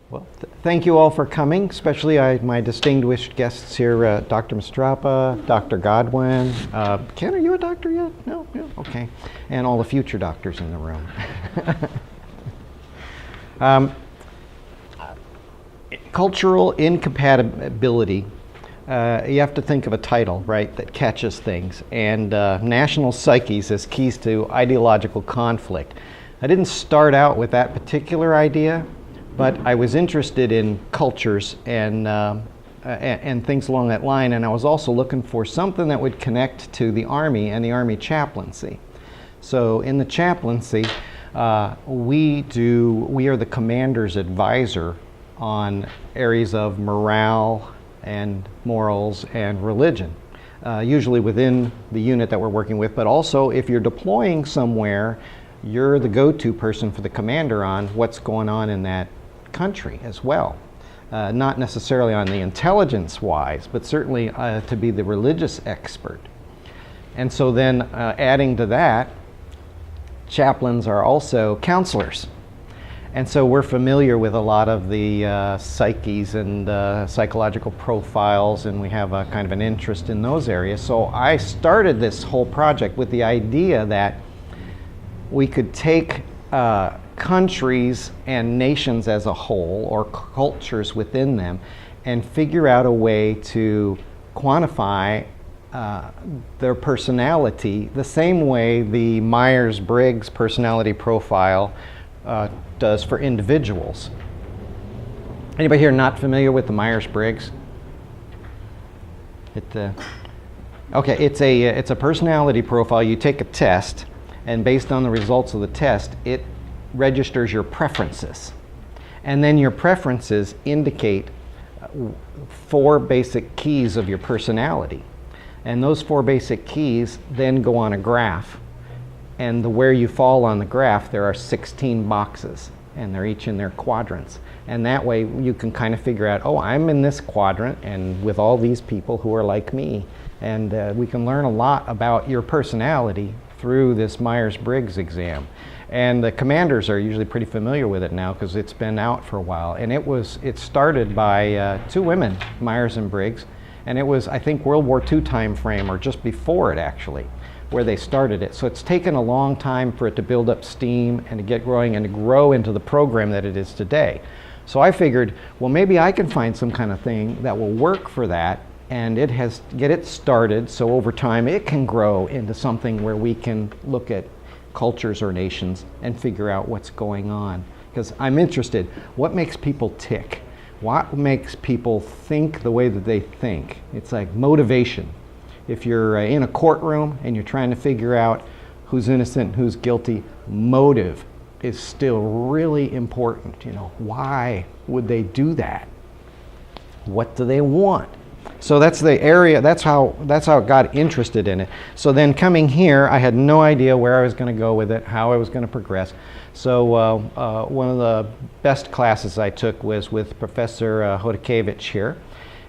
Well, thank you all for coming, especially my distinguished guests here, Dr. Mastrapa, Dr. Godwin. Ken, are you a doctor yet? No? Yeah, okay. And all the future doctors in the room. Cultural incompatibility. You have to think of a title, right, that catches things. And national psyches as keys to ideological conflict. I didn't start out with that particular idea, but I was interested in cultures and things along that line, and I was also looking for something that would connect to the Army and the Army chaplaincy. So in the chaplaincy, we are the commander's advisor on areas of morale and morals and religion, usually within the unit that we're working with, but also if you're deploying somewhere, you're the go-to person for the commander on what's going on in that country as well. Not necessarily on the intelligence-wise, but certainly to be the religious expert. And so then adding to that, chaplains are also counselors. And so we're familiar with a lot of the psyches and psychological profiles, and we have a kind of an interest in those areas. So I started this whole project with the idea that we could take countries and nations as a whole, or cultures within them, and figure out a way to quantify their personality the same way the Myers-Briggs personality profile does for individuals. Anybody here not familiar with the Myers-Briggs? Okay, it's a personality profile. You take a test, and based on the results of the test, it registers your preferences. And then your preferences indicate 4 basic keys of your personality. And those 4 basic keys then go on a graph. And where you fall on the graph, there are 16 boxes, and they're each in their quadrants. And that way you can kind of figure out, oh, I'm in this quadrant, and with all these people who are like me. And we can learn a lot about your personality through this Myers-Briggs exam. And the commanders are usually pretty familiar with it now because it's been out for a while. And it started by 2 women, Myers and Briggs, and it was, I think, World War II time frame, or just before it actually, where they started it. So it's taken a long time for it to build up steam and to get growing and to grow into the program that it is today. So I figured, well, maybe I can find some kind of thing that will work for that, and get it started, so over time it can grow into something where we can look at cultures or nations and figure out what's going on. Because I'm interested, what makes people tick? What makes people think the way that they think? It's like motivation. If you're in a courtroom and you're trying to figure out who's innocent, who's guilty, motive is still really important. You know, why would they do that? What do they want? So that's the area, that's how I got interested in it. So then coming here, I had no idea where I was going to go with it, how I was going to progress. So one of the best classes I took was with Professor Hodakevich here,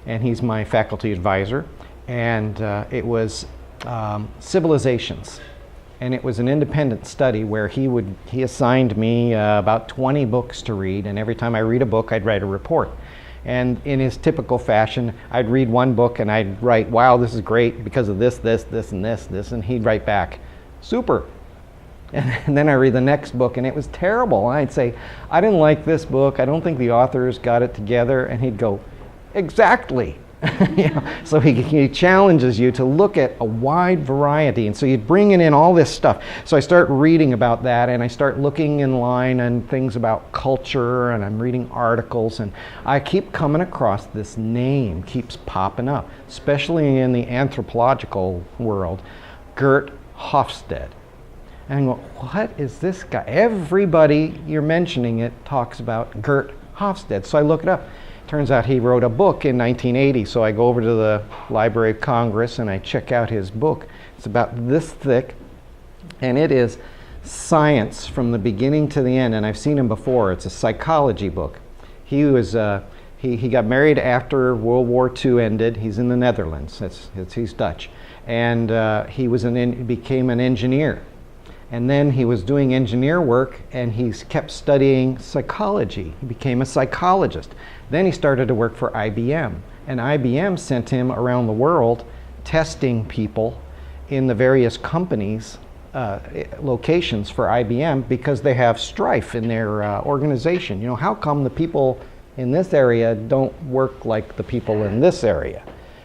and he's my faculty advisor. And it was civilizations. And it was an independent study where he assigned me about 20 books to read, and every time I read a book, I'd write a report. And in his typical fashion, I'd read one book and I'd write, wow, this is great because of this, and he'd write back, super. And then I read the next book and it was terrible. And I'd say, I didn't like this book, I don't think the authors got it together, and he'd go, exactly. You know, so he challenges you to look at a wide variety, and so you'd bring in all this stuff. So I start reading about that, and I start looking in line and things about culture, and I'm reading articles, and I keep coming across this name, keeps popping up, especially in the anthropological world, Gert Hofstede. And I go, what is this guy? Everybody you're mentioning it talks about Gert Hofstede. So I look it up. Turns out he wrote a book in 1980, so I go over to the Library of Congress and I check out his book. It's about this thick, and it is science from the beginning to the end, and I've seen him before. It's a psychology book. He got married after World War II ended. He's in the Netherlands. He's Dutch. And he became an engineer. And then he was doing engineer work, and he kept studying psychology. He became a psychologist. Then he started to work for IBM, and IBM sent him around the world testing people in the various companies, locations for IBM, because they have strife in their organization. You know, how come the people in this area don't work like the people in this area?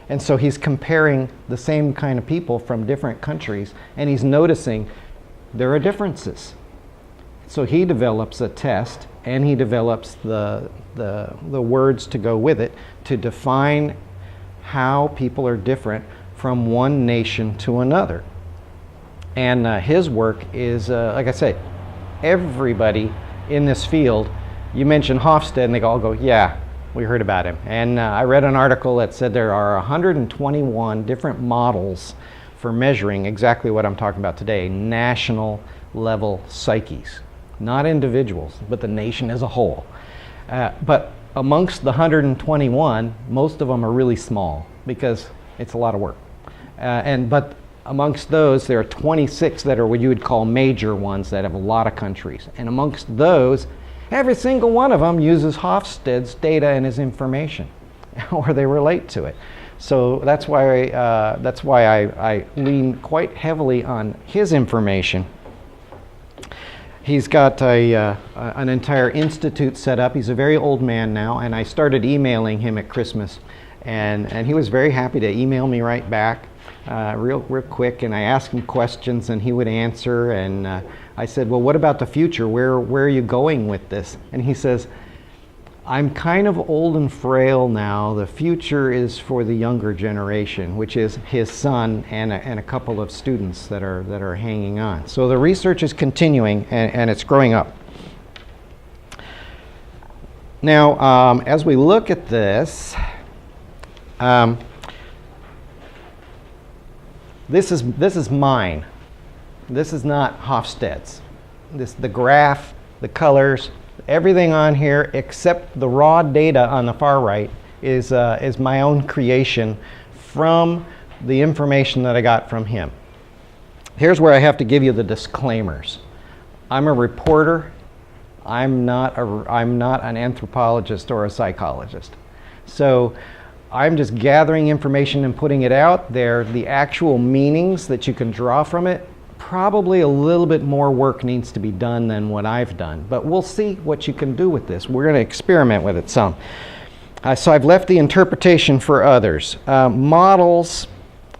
And so he's comparing the same kind of people from different countries, and he's noticing there are differences. So he develops a test, and he develops the words to go with it to define how people are different from one nation to another. And his work is, like I say, everybody in this field, you mention Hofstede and they all go, yeah, we heard about him. And I read an article that said there are 121 different models for measuring exactly what I'm talking about today, national level psyches. Not individuals, but the nation as a whole. But amongst the 121, most of them are really small because it's a lot of work. But amongst those, there are 26 that are what you would call major ones that have a lot of countries. And amongst those, every single one of them uses Hofstede's data and his information, or they relate to it. So that's why I lean quite heavily on his information. He's got an entire institute set up. He's a very old man now, and I started emailing him at Christmas, and he was very happy to email me right back, real quick. And I asked him questions, and he would answer. And I said, "Well, what about the future? Where are you going with this?" And he says, "I'm kind of old and frail now. The future is for the younger generation," which is his son and a couple of students that are hanging on. So the research is continuing, and it's growing up. Now, as we look at this, this is mine. This is not Hofstede's. The graph, the colors, everything on here except the raw data on the far right is my own creation from the information that I got from him. Here's where I have to give you the disclaimers. I'm a reporter. I'm not an anthropologist or a psychologist. So I'm just gathering information and putting it out there. The actual meanings that you can draw from it, probably a little bit more work needs to be done than what I've done, but we'll see what you can do with this. We're going to experiment with it some. So I've left the interpretation for others. Models,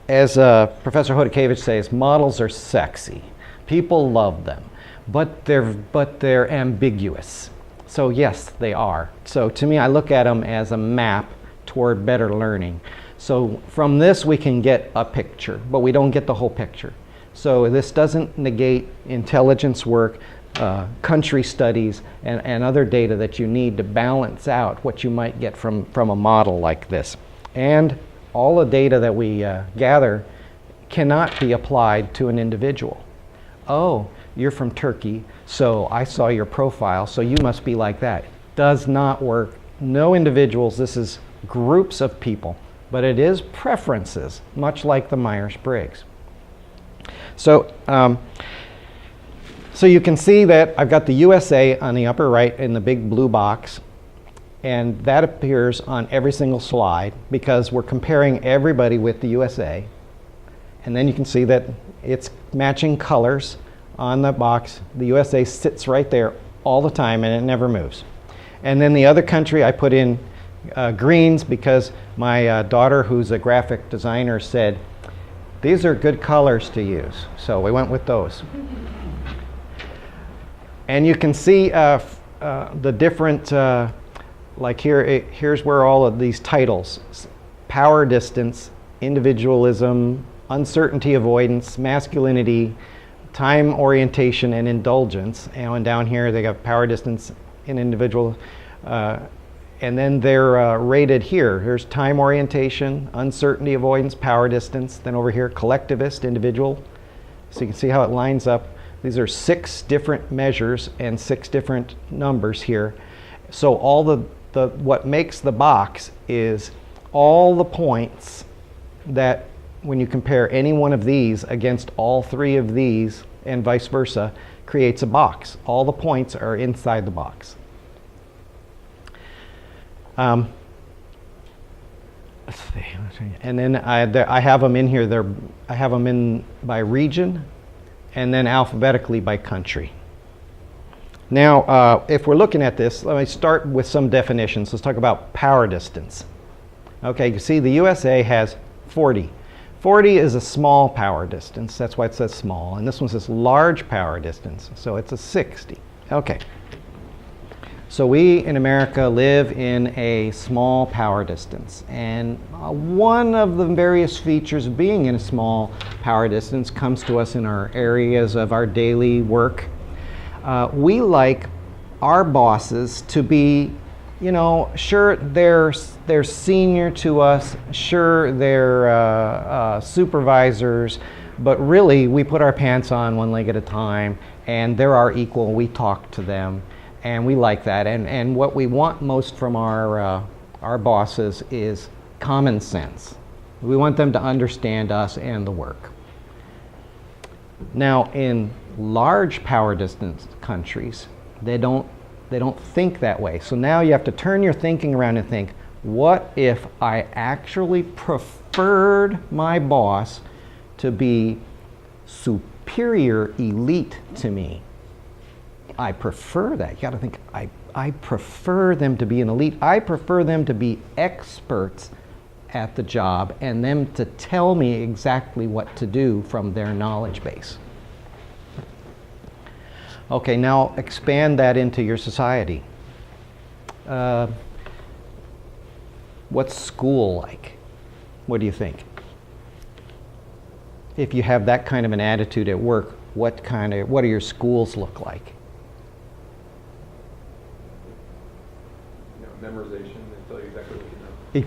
as Professor Hodakevich says, models are sexy. People love them, but they're ambiguous. So yes, they are. So to me, I look at them as a map toward better learning. So from this, we can get a picture, but we don't get the whole picture. So this doesn't negate intelligence work, country studies, and other data that you need to balance out what you might get from a model like this. And all the data that we gather cannot be applied to an individual. Oh, you're from Turkey, so I saw your profile, so you must be like that. Does not work. No individuals. This is groups of people, but it is preferences, much like the Myers-Briggs. So you can see that I've got the USA on the upper right in the big blue box, and that appears on every single slide because we're comparing everybody with the USA. And then you can see that it's matching colors on the box. The USA sits right there all the time, and it never moves. And then the other country, I put in greens because my daughter, who's a graphic designer, said, "These are good colors to use." So we went with those. And you can see the different, like here's where all of these titles: power distance, individualism, uncertainty avoidance, masculinity, time orientation, and indulgence. And down here they got power distance and individual. And then they're rated here. Here's time orientation, uncertainty avoidance, power distance. Then over here, collectivist, individual. So you can see how it lines up. These are 6 different measures and 6 different numbers here. So all what makes the box is all the points that when you compare any one of these against all 3 of these, and vice versa, creates a box. All the points are inside the box. Let's see. And then I have them in here. I have them in by region, and then alphabetically by country. Now, if we're looking at this, let me start with some definitions. Let's talk about power distance. Okay, you see the USA has 40. 40 is a small power distance. That's why it says small. And this one says large power distance. So it's a 60. Okay. So we in America live in a small power distance. And one of the various features of being in a small power distance comes to us in our areas of our daily work. We like our bosses to be, you know, sure they're senior to us, sure they're supervisors, but really we put our pants on one leg at a time, and they're our equal. We talk to them, and we like that. And what we want most from our bosses is common sense. We want them to understand us and the work. Now, in large power distance countries, they don't think that way. So now you have to turn your thinking around and think, what if I actually preferred my boss to be superior elite to me? I prefer that. You got to think, I prefer them to be an elite. I prefer them to be experts at the job and them to tell me exactly what to do from their knowledge base. Okay, now expand that into your society. What's school like? What do you think? If you have that kind of an attitude at work, what do your schools look like? Memorization, they tell you exactly what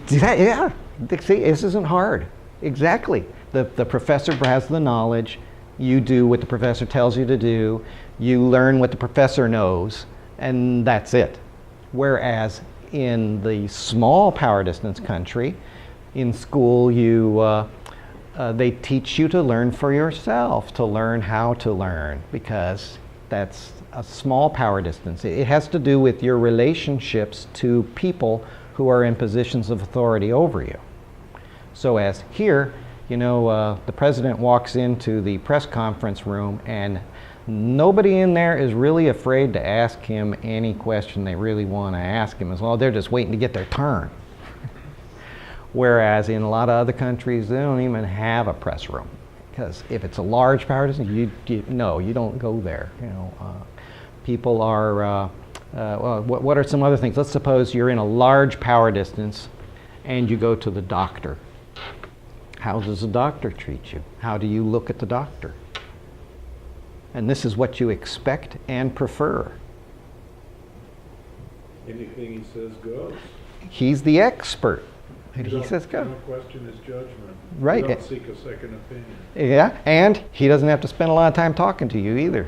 you know. Yeah, see, this isn't hard. Exactly. The professor has the knowledge. You do what the professor tells you to do. You learn what the professor knows, and that's it. Whereas in the small power distance country, in school they teach you to learn for yourself, to learn how to learn, because that's a small power distance. It has to do with your relationships to people who are in positions of authority over you. So as here, you know, the president walks into the press conference room and nobody in there is really afraid to ask him any question they really want to ask him as well. They're just waiting to get their turn. Whereas in a lot of other countries, they don't even have a press room. Because if it's a large power distance, you don't go there. You know, people are, well, what are some other things? Let's suppose you're in a large power distance and you go to the doctor. How does the doctor treat you? How do you look at the doctor? And this is what you expect and prefer. Anything he says goes. He's the expert. He says go. No question his judgment. Right. You don't seek a second opinion. Yeah, and he doesn't have to spend a lot of time talking to you either,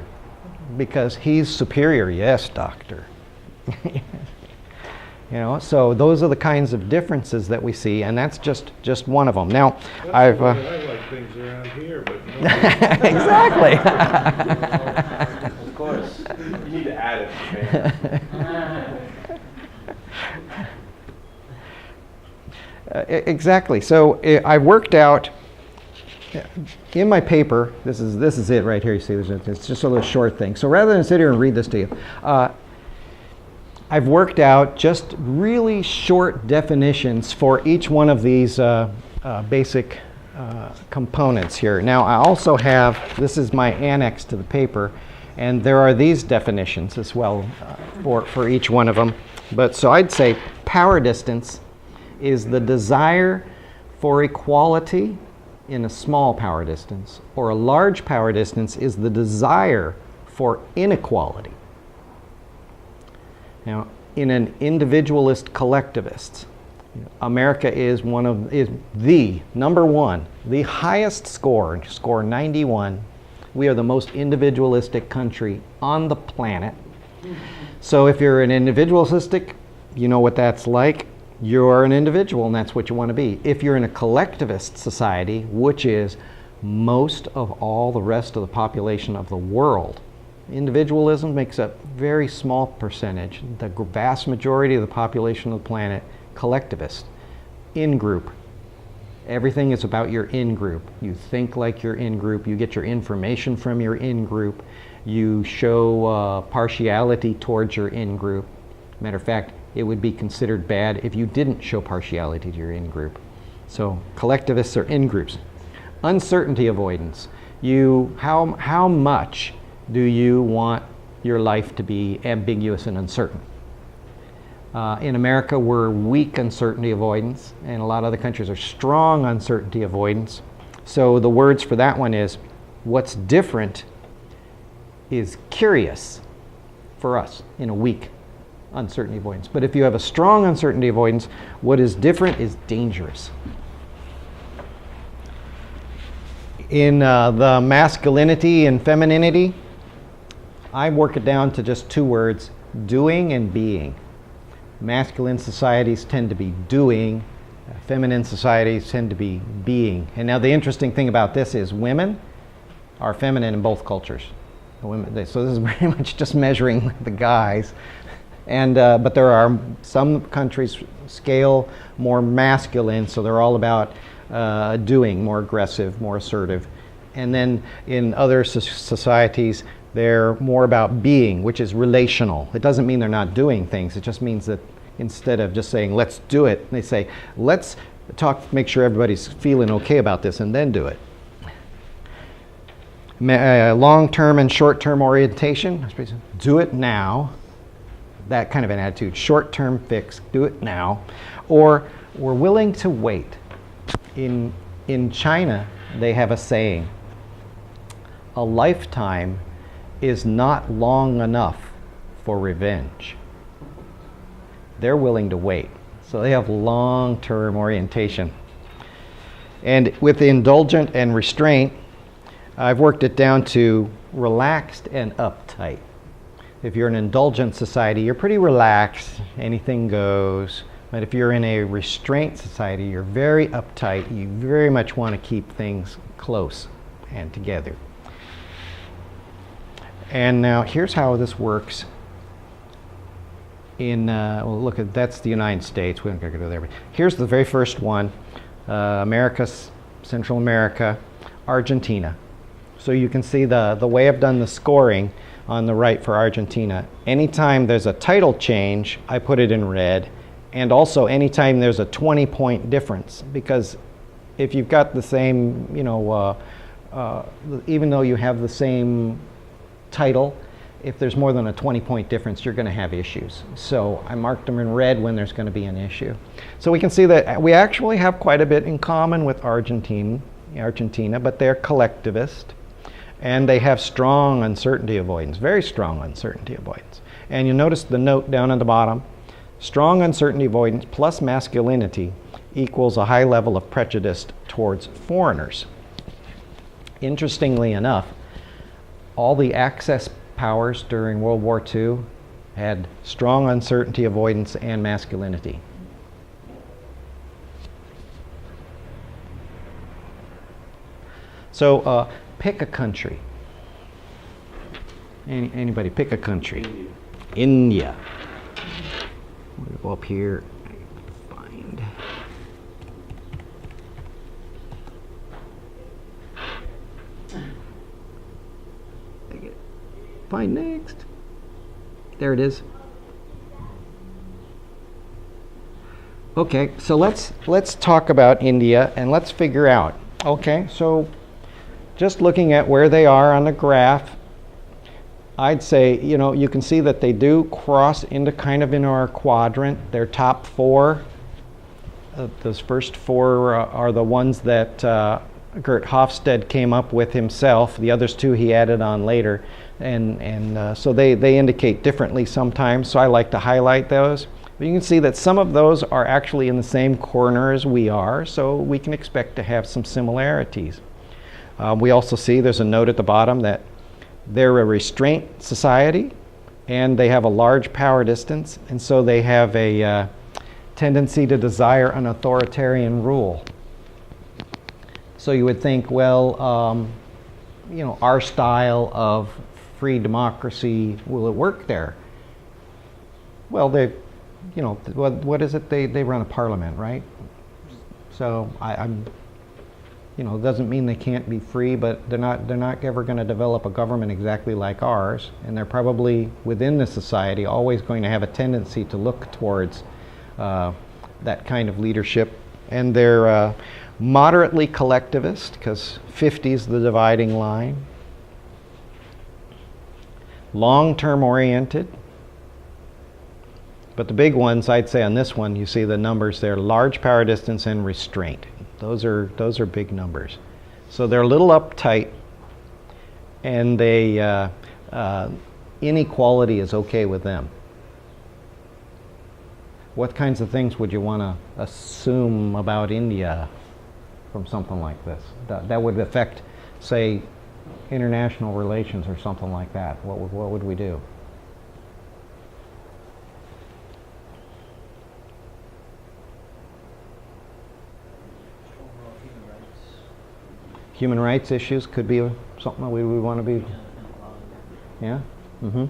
because he's superior. Yes, doctor. You know, so those are the kinds of differences that we see, and that's just one of them. Now, That's the way I like things around here, but no. Exactly. Of course. You need to add it, man. Exactly. So I worked out in my paper. This is it right here. You see, it's just a little short thing. So rather than sit here and read this to you, I've worked out just really short definitions for each one of these basic components here. Now I also have, this is my annex to the paper, and there are these definitions as well for each one of them. But so I'd say power distance is the desire for equality in a small power distance, or a large power distance is the desire for inequality. Now, in an individualist collectivist, America is the number one, the highest score 91. We are the most individualistic country on the planet. So if you're an individualistic, you know what that's like. You're an individual, and that's what you want to be. If you're in a collectivist society, which is most of all the rest of the population of the world. Individualism makes up a very small percentage. The vast majority of the population of the planet, collectivist, in-group. Everything is about your in-group. You think like your in-group. You get your information from your in-group. You show partiality towards your in-group. Matter of fact, it would be considered bad if you didn't show partiality to your in-group. So collectivists are in-groups. Uncertainty avoidance. How much do you want your life to be ambiguous and uncertain? In America, we're weak uncertainty avoidance, and a lot of other countries are strong uncertainty avoidance. So the words for that one is, what's different is curious for us in a weak uncertainty avoidance. But if you have a strong uncertainty avoidance, what is different is dangerous. In the masculinity and femininity, I work it down to just two words, doing and being. Masculine societies tend to be doing, feminine societies tend to be being. And now the interesting thing about this is women are feminine in both cultures. So this is very much just measuring the guys. And but there are some countries scale more masculine, so they're all about doing, more aggressive, more assertive. And then in other societies, they're more about being, which is relational. It doesn't mean they're not doing things. It just means that instead of just saying, let's do it, they say, let's talk, make sure everybody's feeling okay about this, and then do it. Long-term and short-term orientation, do it now. That kind of an attitude. Short-term fix, do it now. Or we're willing to wait. In China, they have a saying, a lifetime is not long enough for revenge. They're willing to wait. So they have long-term orientation. And with indulgent and restraint, I've worked it down to relaxed and uptight. If you're an indulgent society, you're pretty relaxed, anything goes. But if you're in a restraint society, you're very uptight. You very much want to keep things close and together. And now here's how this works. Well, look, that's the United States. We don't got to go there. But here's the very first one. America, Central America, Argentina. So you can see the way I've done the scoring on the right for Argentina. Anytime there's a title change, I put it in red. And also anytime there's a 20-point difference. Because if you've got the same, even though you have the same title, if there's more than a 20-point difference, you're going to have issues. So I marked them in red when there's going to be an issue. So we can see that we actually have quite a bit in common with Argentina, but they're collectivist. And they have strong uncertainty avoidance, very strong uncertainty avoidance. And you notice the note down at the bottom, strong uncertainty avoidance plus masculinity equals a high level of prejudice towards foreigners. Interestingly enough, all the Axis powers during World War II had strong uncertainty avoidance and masculinity. So pick a country. Anybody pick a country. India. I'm going to go up here and find next. There it is. Okay, so let's talk about India and let's figure out. Okay, so just looking at where they are on the graph, I'd say, you can see that they do cross into kind of in our quadrant. Their top four, those first four are the ones that Gert Hofstede came up with himself. The others two he added on later. And so they indicate differently sometimes, so I like to highlight those. But you can see that some of those are actually in the same corner as we are, so we can expect to have some similarities. We also see there's a note at the bottom that they're a restraint society, and they have a large power distance, and so they have a tendency to desire an authoritarian rule. So you would think, well, our style of free democracy, will it work there? Well, what is it? They run a parliament, right? So it doesn't mean they can't be free, but they're not ever going to develop a government exactly like ours, and they're probably within the society always going to have a tendency to look towards that kind of leadership, and they're moderately collectivist because 50 is the dividing line. Long-term oriented. But the big ones, I'd say on this one, you see the numbers there, large power distance and restraint. Those are big numbers. So they're a little uptight, and inequality is okay with them. What kinds of things would you want to assume about India from something like this? That would affect, say, international relations or something like that. What would we do? Human rights issues could be something that we would want to be. Yeah? Mm-hmm.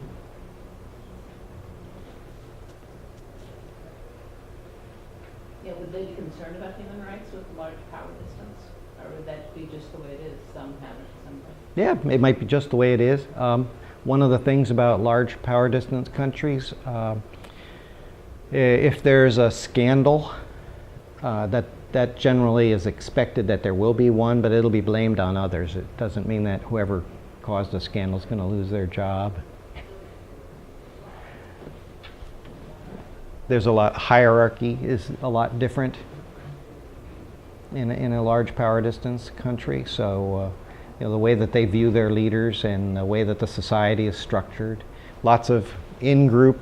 Yeah, would they be concerned about human rights with large power distance? Or would that be just the way it is? Some have it, some don't. Yeah, it might be just the way it is. One of the things about large power distance countries, if there's a scandal, that generally is expected that there will be one, but it'll be blamed on others. It doesn't mean that whoever caused the scandal is going to lose their job. There's hierarchy is a lot different in a large power distance country. So the way that they view their leaders and the way that the society is structured, lots of in-group.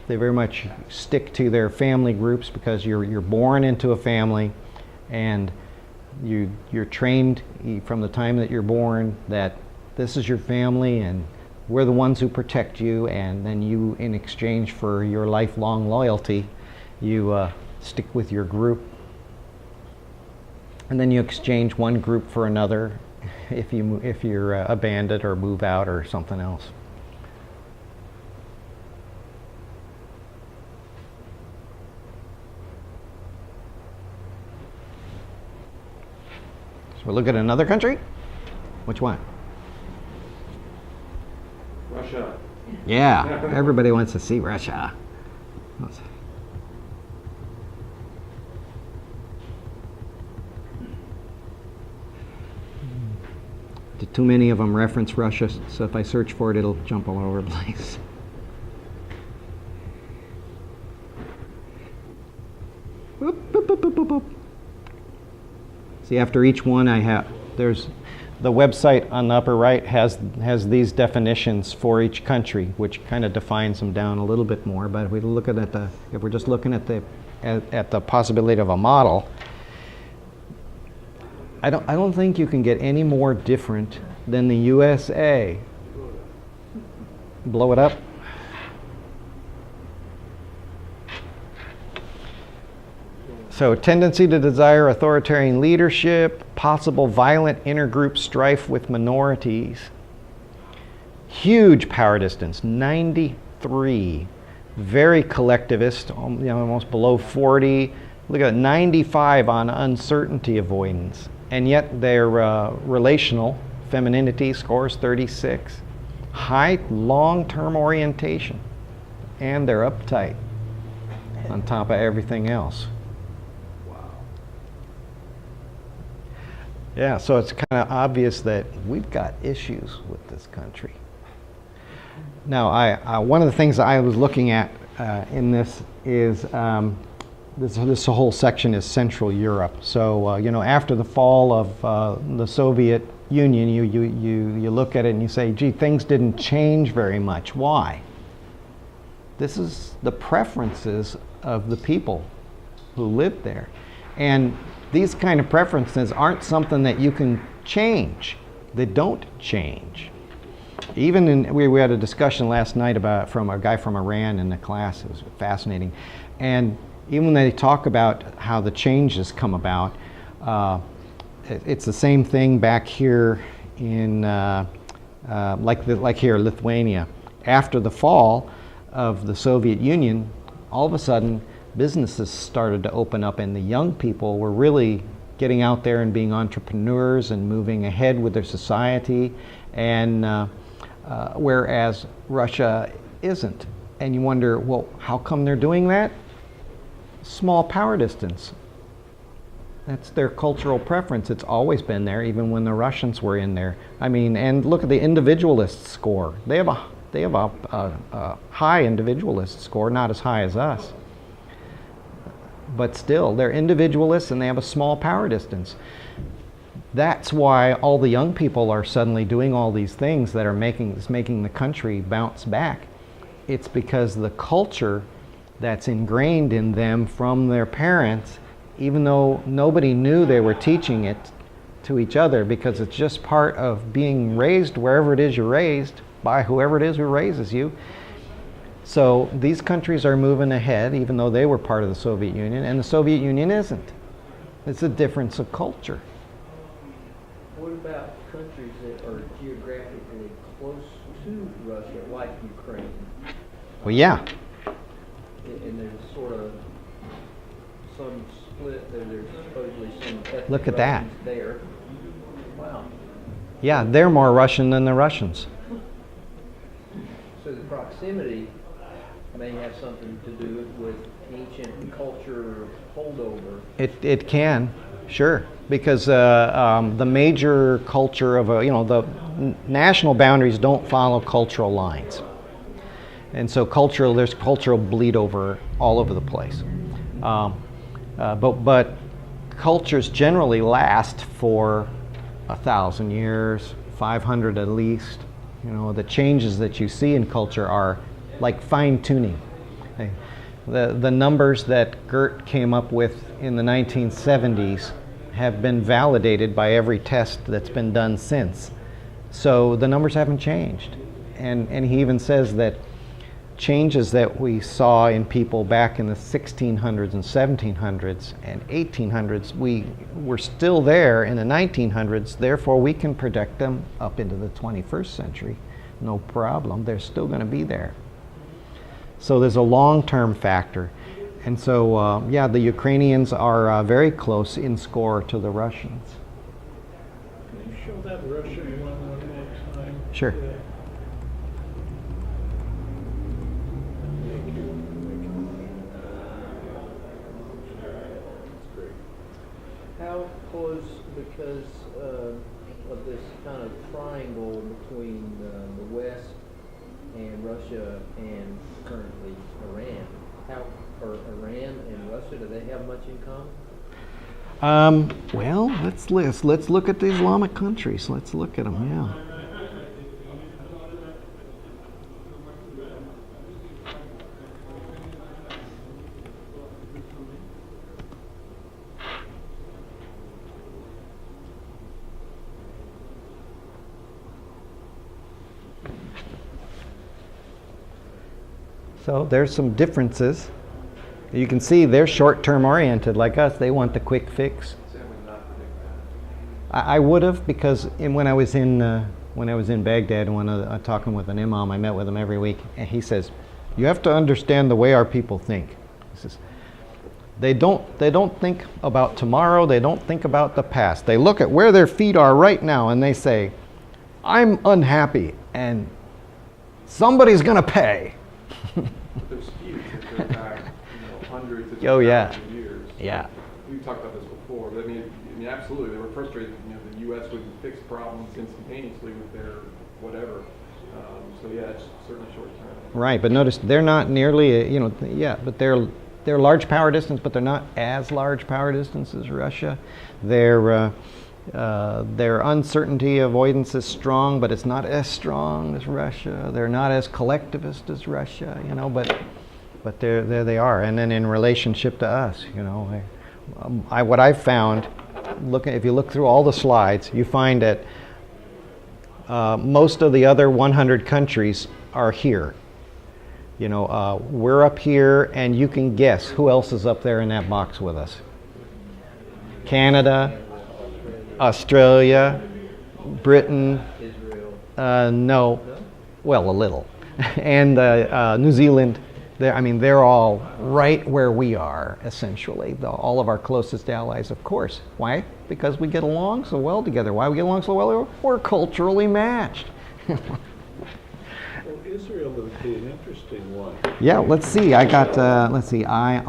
They very much stick to their family groups because you're born into a family, and you're trained from the time that you're born that this is your family and we're the ones who protect you, and then you, in exchange for your lifelong loyalty, you stick with your group, and then you exchange one group for another if you're abandoned or move out or something else. So we'll look at another country. Which one? Russia. Yeah, everybody wants to see Russia. Too many of them reference Russia, so if I search for it, it'll jump all over the place. Boop, boop, boop, boop, boop, boop. See, after each one there's the website on the upper right has these definitions for each country, which kind of defines them down a little bit more. But if we look at if we're just looking at the possibility of a model, I don't think you can get any more different than the USA. Blow it up. So, tendency to desire authoritarian leadership, possible violent intergroup strife with minorities. Huge power distance, 93. Very collectivist, almost below 40. Look at 95 on uncertainty avoidance. And yet their relational femininity scores 36. High long-term orientation. And they're uptight on top of everything else. Yeah, so it's kind of obvious that we've got issues with this country. Now, one of the things I was looking at in this is this whole section is Central Europe. So, after the fall of the Soviet Union, you look at it and you say, gee, things didn't change very much. Why? This is the preferences of the people who lived there. And these kind of preferences aren't something that you can change. They don't change. Even we had a discussion last night from a guy from Iran in the class. It was fascinating. And even when they talk about how the changes come about, it's the same thing back here in, like here, Lithuania. After the fall of the Soviet Union, all of a sudden, businesses started to open up, and the young people were really getting out there and being entrepreneurs and moving ahead with their society, and whereas Russia isn't. And you wonder, well, how come they're doing that? Small power distance. That's their cultural preference. It's always been there, even when the Russians were in there. I mean, and look at the individualist score. They have a high individualist score, not as high as us. But still, they're individualists and they have a small power distance. That's why all the young people are suddenly doing all these things that are making the country bounce back. It's because the culture that's ingrained in them from their parents, even though nobody knew they were teaching it to each other, because it's just part of being raised wherever it is you're raised by whoever it is who raises you. So these countries are moving ahead, even though they were part of the Soviet Union, and the Soviet Union isn't. It's a difference of culture. What about countries that are geographically close to Russia, like Ukraine? Well, yeah. And there's sort of some split there. There's supposedly some ethnic Look at that. Russians there. Wow. Yeah, they're more Russian than the Russians. So the proximity may have something to do with ancient culture holdover. It can, sure, because the major culture of the national boundaries don't follow cultural lines, and so there's cultural bleed over all over the place. But cultures generally last for 1,000 years, 500 at least. The changes that you see in culture are like fine-tuning. The numbers that Gert came up with in the 1970s have been validated by every test that's been done since. So the numbers haven't changed. And he even says that changes that we saw in people back in the 1600s and 1700s and 1800s, we were still there in the 1900s, therefore we can project them up into the 21st century. No problem, they're still going to be there. So there's a long-term factor. And so, yeah, the Ukrainians are very close in score to the Russians. Can you show that Russian one more time? Sure. Yeah. Thank you. That's great. How close, because of this kind of triangle between the West and Russia and currently Iran, are Iran and Russia, do they have much in common? Well, let's look at the Islamic countries. Let's look at them, yeah. So there's some differences. You can see they're short-term oriented like us. They want the quick fix. I would have, because when I was in Baghdad, when talking with an imam, I met with him every week, and he says, "You have to understand the way our people think." He says, They don't think about tomorrow. They don't think about the past. They look at where their feet are right now, and they say, "I'm unhappy, and somebody's going to pay." There's feuds that go back, hundreds of yeah. years. Yeah. We've talked about this before, but I mean, absolutely, they were frustrated. The U.S. would fix problems instantaneously with their whatever. So yeah, it's certainly short term. Right, but notice they're not nearly, but they're large power distance, but they're not as large power distance as Russia. Their uncertainty avoidance is strong, but it's not as strong as Russia. They're not as collectivist as Russia, but there they are. And then in relationship to us, what I've found, if you look through all the slides, you find that most of the other 100 countries are here. We're up here, and you can guess who else is up there in that box with us. Canada, Australia, Britain, Israel. no, No? well, a little, and New Zealand. They're all right where we are, essentially. All of our closest allies, of course. Why? Because we get along so well together. Why we get along so well? We're culturally matched. Well, Israel would be an interesting one. Yeah, let's see. I got,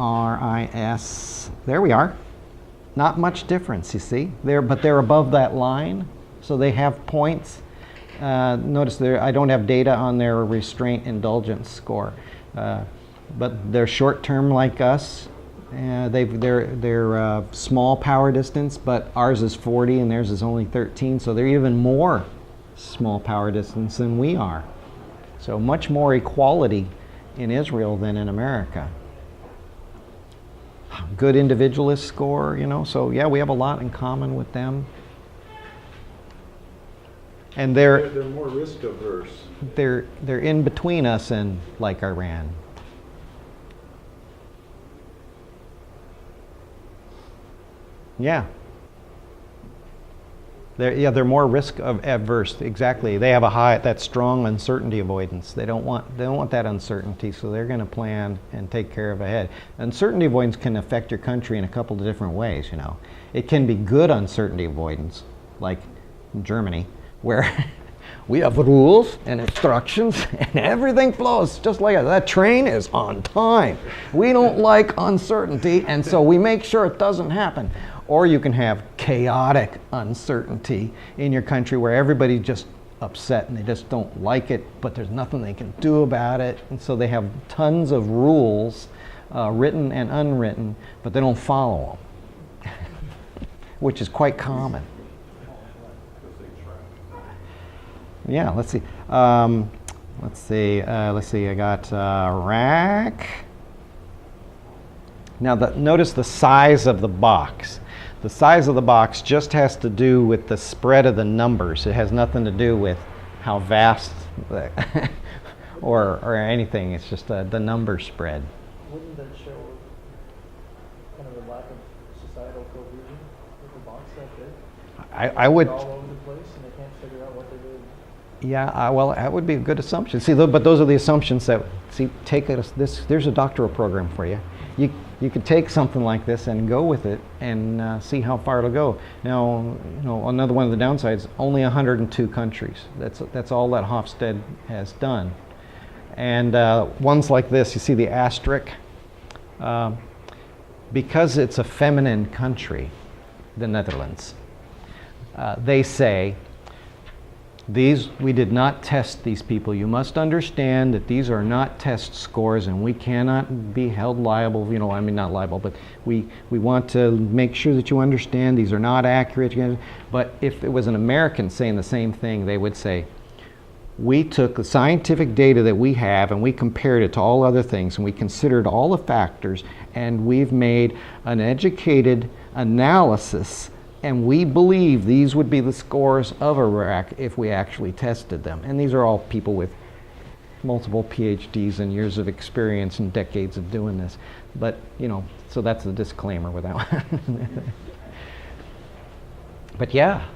IRIS. There we are. Not much difference, you see. But they're above that line, so they have points. Notice I don't have data on their restraint indulgence score. But they're short-term like us. They're small power distance, but ours is 40 and theirs is only 13, so they're even more small power distance than we are. So much more equality in Israel than in America. Good individualist score, so yeah, we have a lot in common with them. And They're more risk averse. they're in between us and like Iran. Yeah. They're more risk averse. Exactly. They have that strong uncertainty avoidance. They don't want that uncertainty, so they're going to plan and take care of ahead. Uncertainty avoidance can affect your country in a couple of different ways. It can be good uncertainty avoidance, like in Germany, where we have rules and instructions and everything flows just like that train is on time. We don't like uncertainty, and so we make sure it doesn't happen. Or you can have chaotic uncertainty in your country where everybody's just upset and they just don't like it, but there's nothing they can do about it. And so they have tons of rules, written and unwritten, but they don't follow them, which is quite common. Yeah, let's see. I got Iraq. Now, notice the size of the box. The size of the box just has to do with the spread of the numbers. It has nothing to do with how vast or anything. It's just the number spread. Wouldn't that show kind of a lack of societal cohesion with a box that big? I would. They're all over the place and they can't figure out what they're doing. Yeah, well, that would be a good assumption. See, but those are the assumptions that, there's a doctoral program for you. You could take something like this and go with it and see how far it'll go. Now, another one of the downsides, only 102 countries. That's all that Hofstede has done. And ones like this, you see the asterisk? Because it's a feminine country, the Netherlands, they say, we did not test these people. You must understand that these are not test scores and we cannot be held liable, not liable, but we want to make sure that you understand these are not accurate. But if it was an American saying the same thing, they would say, we took the scientific data that we have and we compared it to all other things and we considered all the factors and we've made an educated analysis. And we believe these would be the scores of Iraq if we actually tested them. And these are all people with multiple PhDs and years of experience and decades of doing this. But, so that's the disclaimer with that one. But yeah,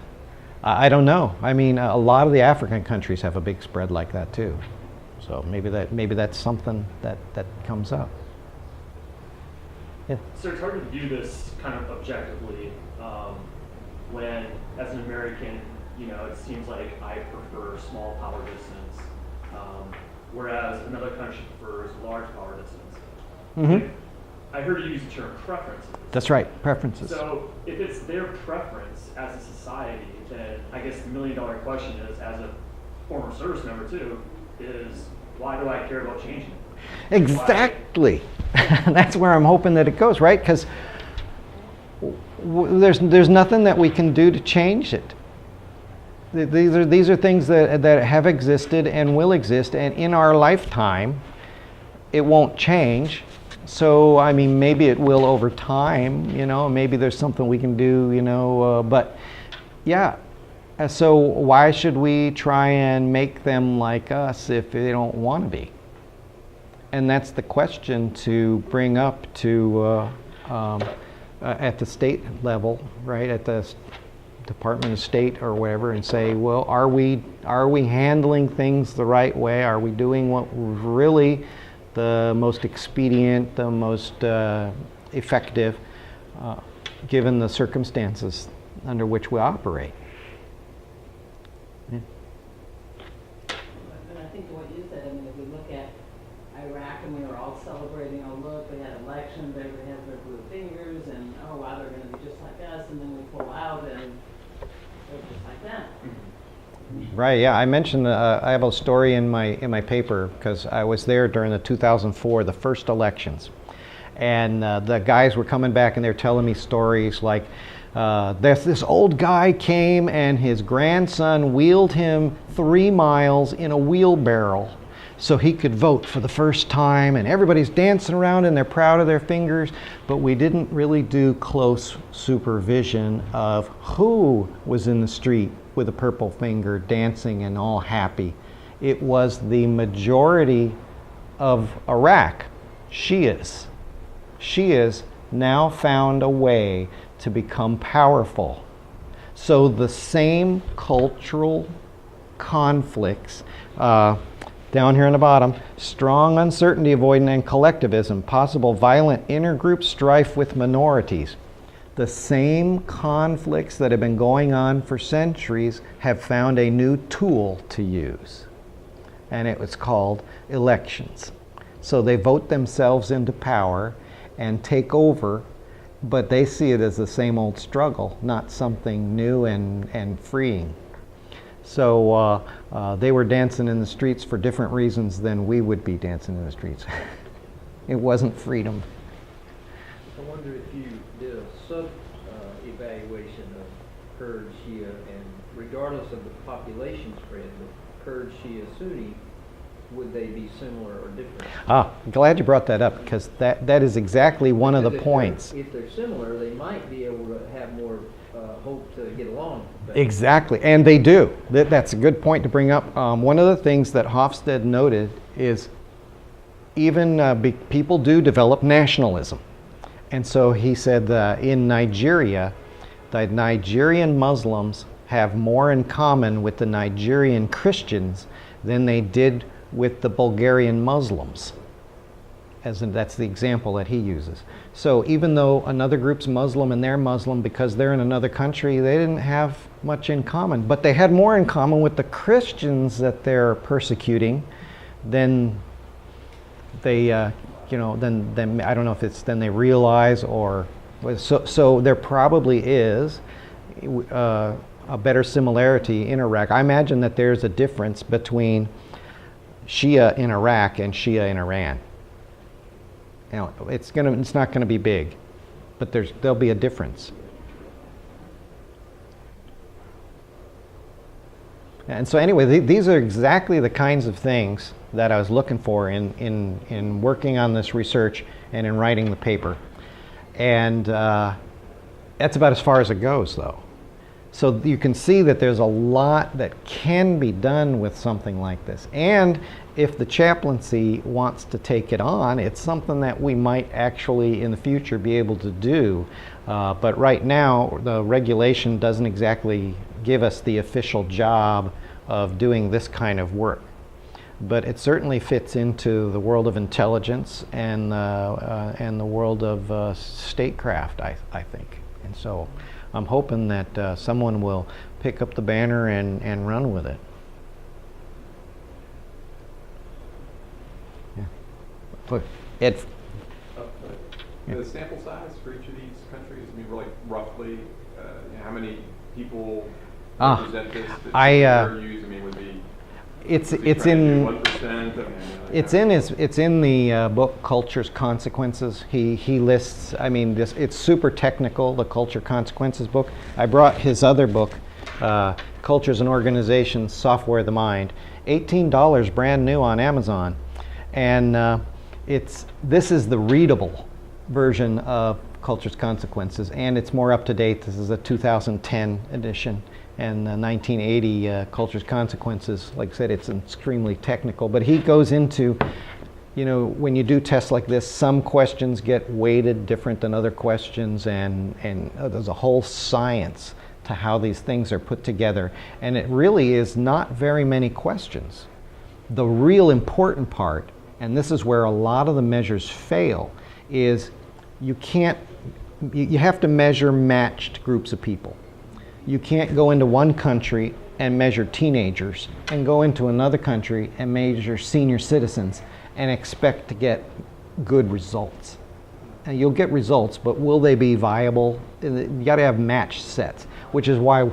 I don't know. A lot of the African countries have a big spread like that too. So maybe that's something that comes up. Yeah. So it's hard to view this kind of objectively. When, as an American, it seems like I prefer small power distance, whereas another country prefers large power distance. Mm-hmm. I heard you use the term preferences. That's right, preferences. So if it's their preference as a society, then I guess the million-dollar question is, as a former service member too, is why do I care about changing it? Exactly. That's where I'm hoping that it goes, right? Because there's nothing that we can do to change it. These are things that have existed and will exist, and in our lifetime, it won't change. So maybe it will over time. Maybe there's something we can do. But yeah. So why should we try and make them like us if they don't want to be? And that's the question to bring up to at the state level, right, at the Department of State or whatever, and say, well, are we handling things the right way? Are we doing what was really the most expedient, the most effective, given the circumstances under which we operate? Yeah. And I think what you said, I mean, if we look at Iraq and we were all celebrating, oh look, we had elections, everybody has their blue fingers, and oh wow, they're going to be just like us, and then we pull out and they're just like that. Right. Yeah. I mentioned I have a story in my paper because I was there during the 2004, the first elections, and the guys were coming back and they're telling me stories like this old guy came and his grandson wheeled him 3 miles in a wheelbarrow so he could vote for the first time, and everybody's dancing around and they're proud of their fingers, but we didn't really do close supervision of who was in the street with a purple finger dancing and all happy. It was the majority of Iraq, Shias. Shias now found a way to become powerful. So the same cultural conflicts, down here on the bottom, strong uncertainty avoidance and collectivism, possible violent intergroup strife with minorities. The same conflicts that have been going on for centuries have found a new tool to use, and it was called elections. So they vote themselves into power and take over, but they see it as the same old struggle, not something new and freeing. So they were dancing in the streets for different reasons than we would be dancing in the streets. It wasn't freedom. I wonder if you did a sub-evaluation of Kurd, Shia, and regardless of the population spread, the Kurd, Shia, Sunni, would they be similar or different? Glad you brought that up, because that is exactly one of the points. If they're similar, they might be able to have more hope to get along better. Exactly, and they do. That's a good point to bring up. One of the things that Hofstede noted is even people do develop nationalism. And so he said in Nigeria, the Nigerian Muslims have more in common with the Nigerian Christians than they did with the Bulgarian Muslims. That's the example that he uses. So even though another group's Muslim and they're Muslim because they're in another country, they didn't have much in common. But they had more in common with the Christians that they're persecuting than they, then I don't know if it's then they realize or so there probably is a better similarity in Iraq. I imagine that there's a difference between Shia in Iraq and Shia in Iran. It's not going to be big, but there'll be a difference. And so anyway, these are exactly the kinds of things that I was looking for in working on this research and in writing the paper. And that's about as far as it goes, though. So you can see that there's a lot that can be done with something like this. And if the chaplaincy wants to take it on, it's something that we might actually in the future be able to do. But right now, the regulation doesn't exactly give us the official job of doing this kind of work. But it certainly fits into the world of intelligence and the world of statecraft, I think. And so I'm hoping that someone will pick up the banner and run with it. Yeah. But Ed. The sample size for each of these countries, I mean, like roughly, how many people represent this? That use? I mean, would be. It's in 1%. It's in the book Culture's Consequences. He lists. I mean, it's super technical. The Culture Consequences book. I brought his other book, Cultures and Organizations: Software of the Mind. $18 brand new on Amazon, and this is the readable version of Culture's Consequences, and it's more up to date. This is a 2010 edition. And the 1980 Culture's Consequences, like I said, it's extremely technical. But he goes into, you know, when you do tests like this, some questions get weighted different than other questions, and there's a whole science to how these things are put together. And it really is not very many questions. The real important part, and this is where a lot of the measures fail, is you have to measure matched groups of people. You can't go into one country and measure teenagers and go into another country and measure senior citizens and expect to get good results. And you'll get results, but will they be viable? You got to have matched sets, which is why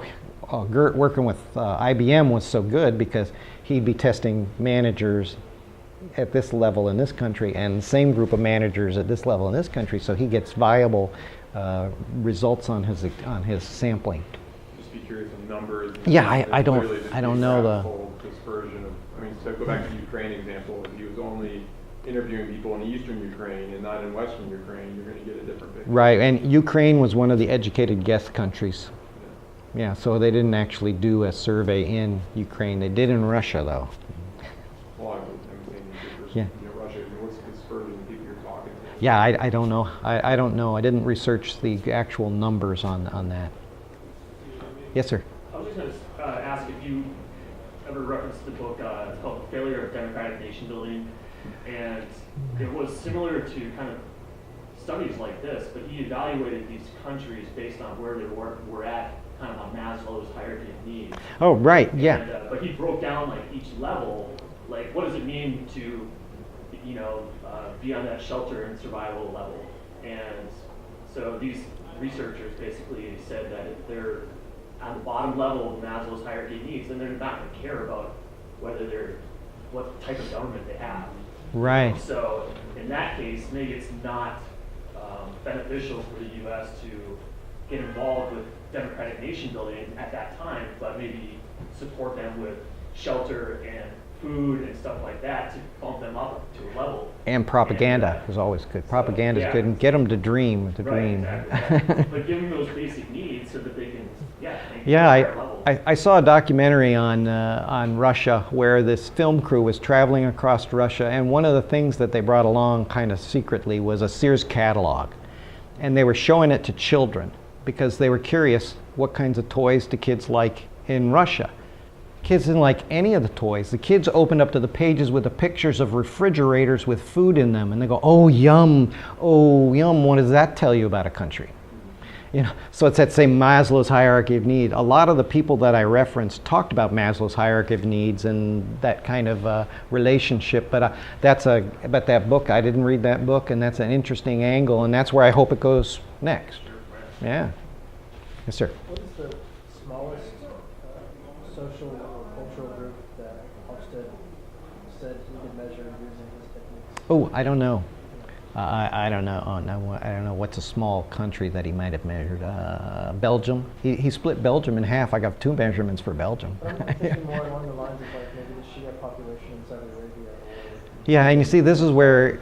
Gert working with IBM was so good, because he'd be testing managers at this level in this country and the same group of managers at this level in this country, so he gets viable results on his sampling. Just be curious on numbers. Yeah, I don't know the dispersion of. I mean, so go back to the Ukraine example. If he was only interviewing people in eastern Ukraine and not in western Ukraine, you're going to get a different picture. Right, and Ukraine was one of the educated guest countries. Yeah, so they didn't actually do a survey in Ukraine. They did in Russia, though. Well, I'm saying Yeah. Russia. What's the dispersion of people you're talking to? Yeah, I don't know. I don't know. I didn't research the actual numbers on that. Yes, sir. I was just going to ask if you ever referenced the book, it's called Failure of Democratic Nation Building, and it was similar to kind of studies like this, but he evaluated these countries based on where they were at kind of on Maslow's hierarchy of needs. Oh, right, yeah. And, but he broke down like each level, like what does it mean to, you know, be on that shelter and survival level. And so these researchers basically said that if they're on the bottom level of Maslow's hierarchy of needs, then they're not going to care about what type of government they have. Right. So in that case, maybe it's not beneficial for the U.S. to get involved with democratic nation building at that time, but maybe support them with shelter and food and stuff like that to bump them up to a level. And propaganda is always good. Propaganda is good, and get them to dream. Exactly. But give them those basic needs so that they can, yeah, I saw a documentary on Russia where this film crew was traveling across Russia, and one of the things that they brought along kind of secretly was a Sears catalog, and they were showing it to children because they were curious what kinds of toys do kids like in Russia. Kids didn't like any of the toys. The kids opened up to the pages with the pictures of refrigerators with food in them, and they go, oh yum, what does that tell you about a country? You know, so it's that same Maslow's hierarchy of need. A lot of the people that I referenced talked about Maslow's hierarchy of needs and that kind of relationship, but that book, I didn't read that book, and that's an interesting angle, and that's where I hope it goes next. Yeah. Yes, sir. What is the smallest social or cultural group that Hofstede said he could measure using his techniques? Oh, I don't know. I don't know. Oh, no, I don't know. What's a small country that he might have measured? Belgium. He split Belgium in half. I got 2 measurements for Belgium. I'm thinking more along the lines of like maybe the Shia population in Saudi Arabia. Yeah, and you see, this is where,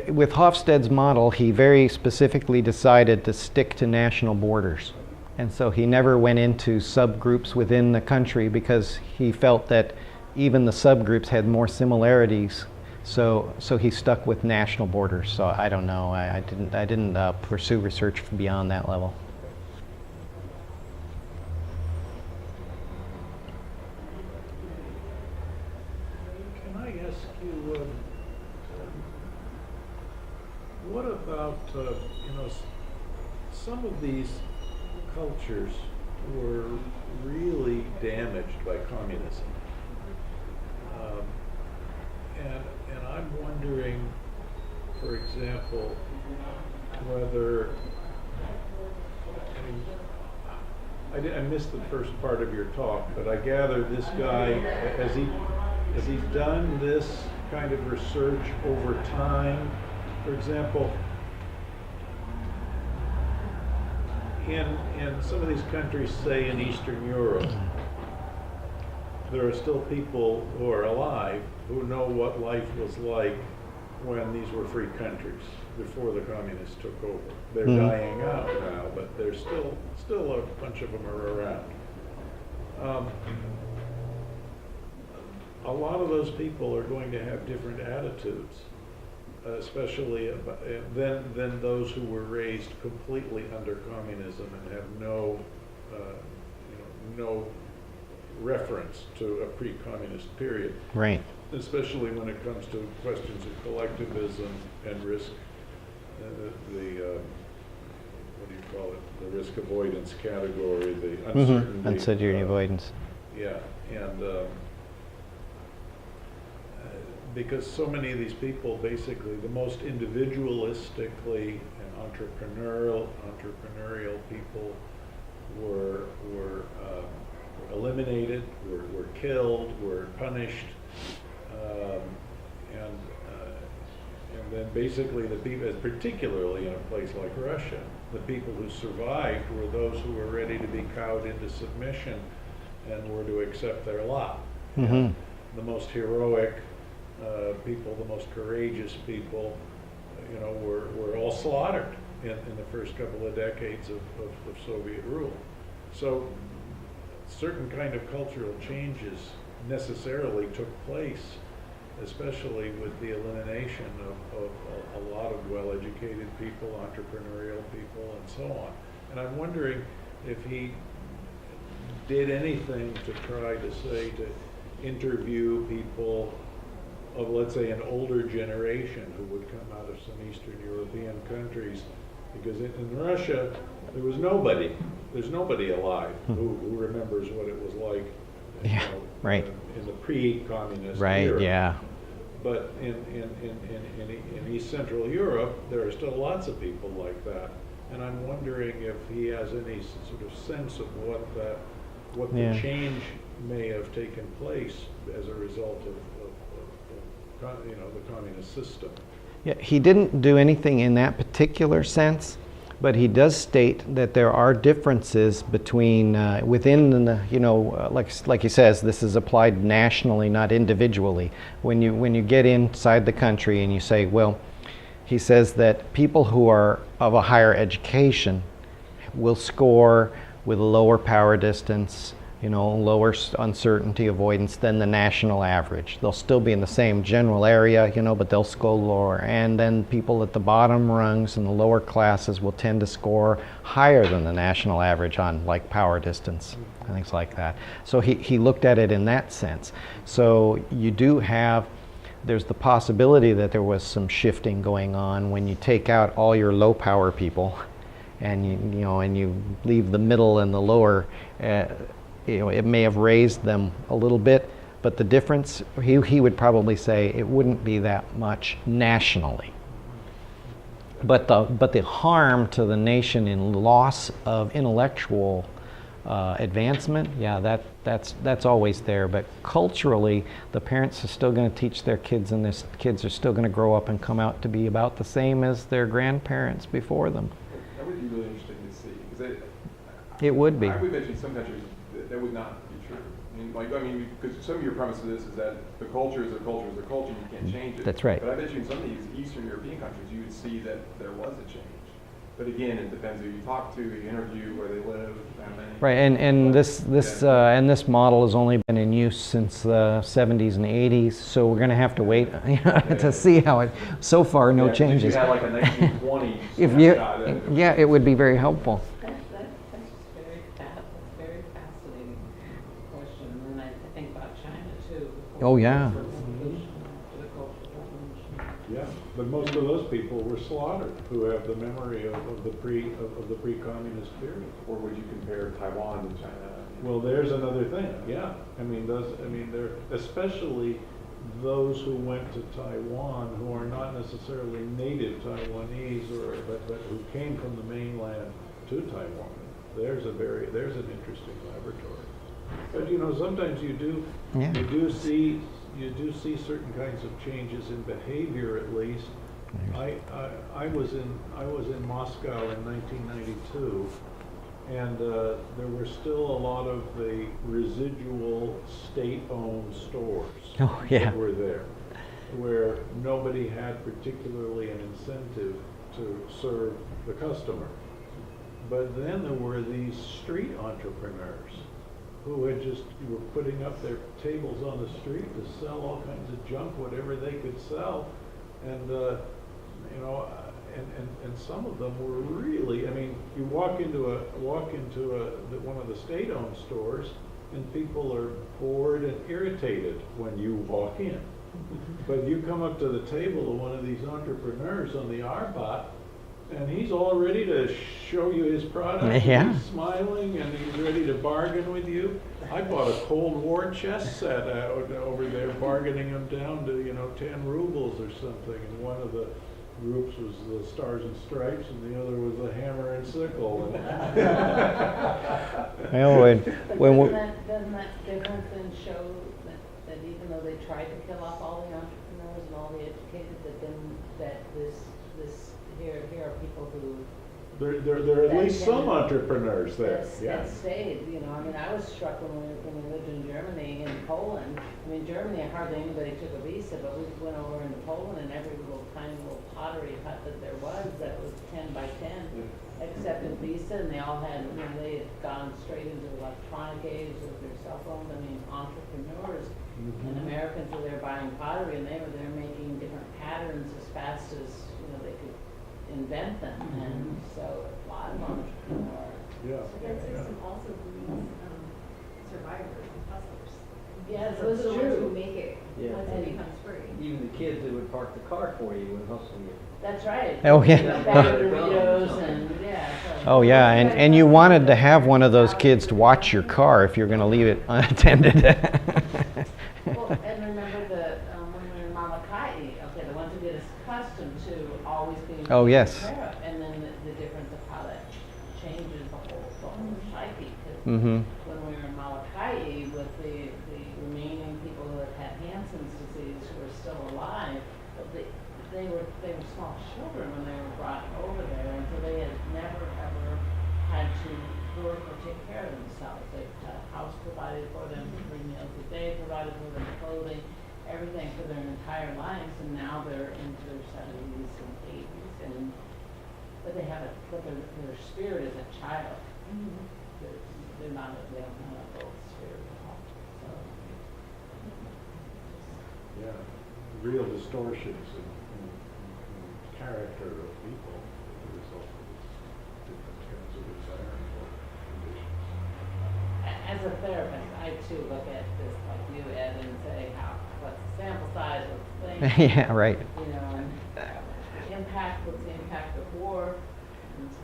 with Hofstede's model, he very specifically decided to stick to national borders. And so he never went into subgroups within the country because he felt that even the subgroups had more similarities. So he stuck with national borders. So I don't know. I didn't pursue research beyond that level. Can I ask you, what about, some of these cultures were really damaged by communism. And I'm wondering, for example, whether, I missed the first part of your talk, but I gather this guy, has he done this kind of research over time? For example, in some of these countries, say in Eastern Europe, there are still people who are alive who know what life was like when these were free countries, before the communists took over. They're dying out now, but there's still a bunch of them are around. A lot of those people are going to have different attitudes especially than those who were raised completely under communism and have no no reference to a pre-communist period. Right. Especially when it comes to questions of collectivism and risk, what do you call it? The risk avoidance category, the uncertainty. Uncertainty avoidance. Yeah, and because so many of these people, basically, the most individualistically and entrepreneurial people were eliminated, were killed, were punished, and then basically the people, particularly in a place like Russia, the people who survived were those who were ready to be cowed into submission and were to accept their lot. Mm-hmm. The most heroic people, the most courageous people, were all slaughtered in the first couple of decades of Soviet rule. So certain kind of cultural changes necessarily took place, especially with the elimination of a lot of well-educated people, entrepreneurial people, and so on. And I'm wondering if he did anything to try to interview people of, let's say, an older generation who would come out of some Eastern European countries, because in Russia, there's nobody alive who remembers what it was like right. In the pre-communist right, era. Yeah. But in East Central Europe, there are still lots of people like that. And I'm wondering if he has any sort of sense of what the change may have taken place as a result of the communist system. Yeah, he didn't do anything in that particular sense, but he does state that there are differences between within the, like he says, this is applied nationally, not individually. When you get inside the country and you say, well, he says that people who are of a higher education will score with a lower power distance, lower uncertainty avoidance than the national average. They'll still be in the same general area, but they'll score lower. And then people at the bottom rungs and the lower classes will tend to score higher than the national average on like power distance and things like that. So he looked at it in that sense. So you do have, there's the possibility that there was some shifting going on when you take out all your low power people and you leave the middle and the lower. It may have raised them a little bit, but the difference, he would probably say it wouldn't be that much nationally. But the harm to the nation in loss of intellectual advancement, that's always there. But culturally, the parents are still going to teach their kids, and their kids are still going to grow up and come out to be about the same as their grandparents before them. That would be really interesting to see, because it would be. I would mention some countries that would not be true. Because some of your premise of this is that the culture is a culture is a culture, you can't change it. That's right. But I bet you in some of these Eastern European countries, you would see that there was a change. But again, it depends who you talk to, who you interview, where they live, how many. Right, and this model has only been in use since the 70s and 80s, so we're going to have to wait to see how it. So far, no changes. If you had like a 1920s it would be very helpful. That's very fascinating question. And then I think about China too. Oh, yeah. Yeah, but most of those people were slaughtered who have the memory of the pre-communist period. Or would you compare Taiwan to China? Well, there's another thing. Yeah, they're especially those who went to Taiwan who are not necessarily native Taiwanese, but who came from the mainland to Taiwan. There's an interesting laboratory. But sometimes you do see certain kinds of changes in behavior, at least. I was in Moscow in 1992, and there were still a lot of the residual state-owned stores that were there, where nobody had particularly an incentive to serve the customer. But then there were these street entrepreneurs who were putting up their tables on the street to sell all kinds of junk, whatever they could sell, And you know, and some of them were really. I mean, you walk into one of the state-owned stores, and people are bored and irritated when you walk in. But you come up to the table of one of these entrepreneurs on the Arbot, and he's all ready to show you his product. Yeah. He's smiling and he's ready to bargain with you. I bought a Cold War chess set over there, bargaining them down to 10 rubles or something. And one of the groups was the Stars and Stripes, and the other was the Hammer and Sickle. Well, Doesn't that difference then show that even though they tried to kill off all the entrepreneurs and all the educated, that this here are people who There are at least some entrepreneurs there. that stayed. I mean, I was struck when we lived in Germany and Poland. I mean, Germany, hardly anybody took a visa, but we went over into Poland, and every tiny little pottery hut that there was that was 10 by 10 accepted visa, and they all had, they had gone straight into electronic age with their cell phones. I mean, entrepreneurs and Americans were there buying pottery, and they were there making different patterns as fast as they could invent them, and so a lot of entrepreneurs. Yeah. So that system also breeds survivors and hustlers. Yes, So that's the ones who true. make it Yeah. once it becomes free. Even the kids that would park the car for you would hustle you. That's right. Oh, yeah. Bag of Doritos and so. oh yeah, and you wanted to have one of those kids to watch your car if you're going to leave it unattended. Well, and remember when we were in Malachi, the ones who get us accustomed to always being Oh, yes. taken care of, and then the difference of how that changes the whole psyche. 'Cause Mm-hmm. when we were in Malachi with the remaining people who had Hansen's disease who were still alive, but they were small children when they were brought over there, and so they had never ever had to work or take care of themselves. They had a house provided for them, 3 meals a day provided for them, clothing, everything for their entire lives, and now they're into their 70s and 80s, but they have their spirit is a child. They don't have an adult spirit at all. So, Yeah, real distortions in character of people as a result of different kinds of environmental conditions. as a therapist, I too look at this like you, Ed, and say, what's the sample size, what's the thing? Yeah, right. And what's the impact of war? And so,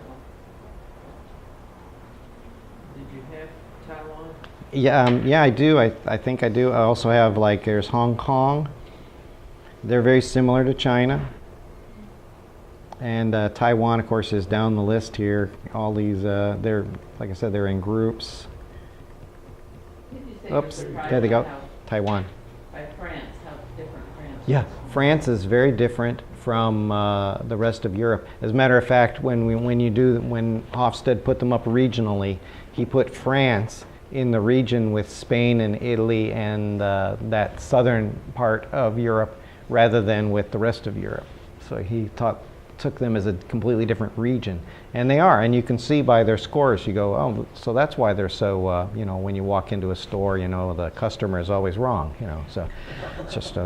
Did you have Taiwan? Yeah, I do. I think I do. I also have there's Hong Kong. They're very similar to China. And Taiwan, of course, is down the list here. All these, they're, like I said, they're in groups. did you say Oops, you're surprised there they go. how- Taiwan. By France, how different France Yeah, is? France is very different from the rest of Europe. As a matter of fact, when Hofstede put them up regionally, he put France in the region with Spain and Italy and that southern part of Europe rather than with the rest of Europe. So he took them as a completely different region. And they are, and you can see by their scores, you go, oh, so that's why they're so, when you walk into a store, the customer is always wrong, so it's just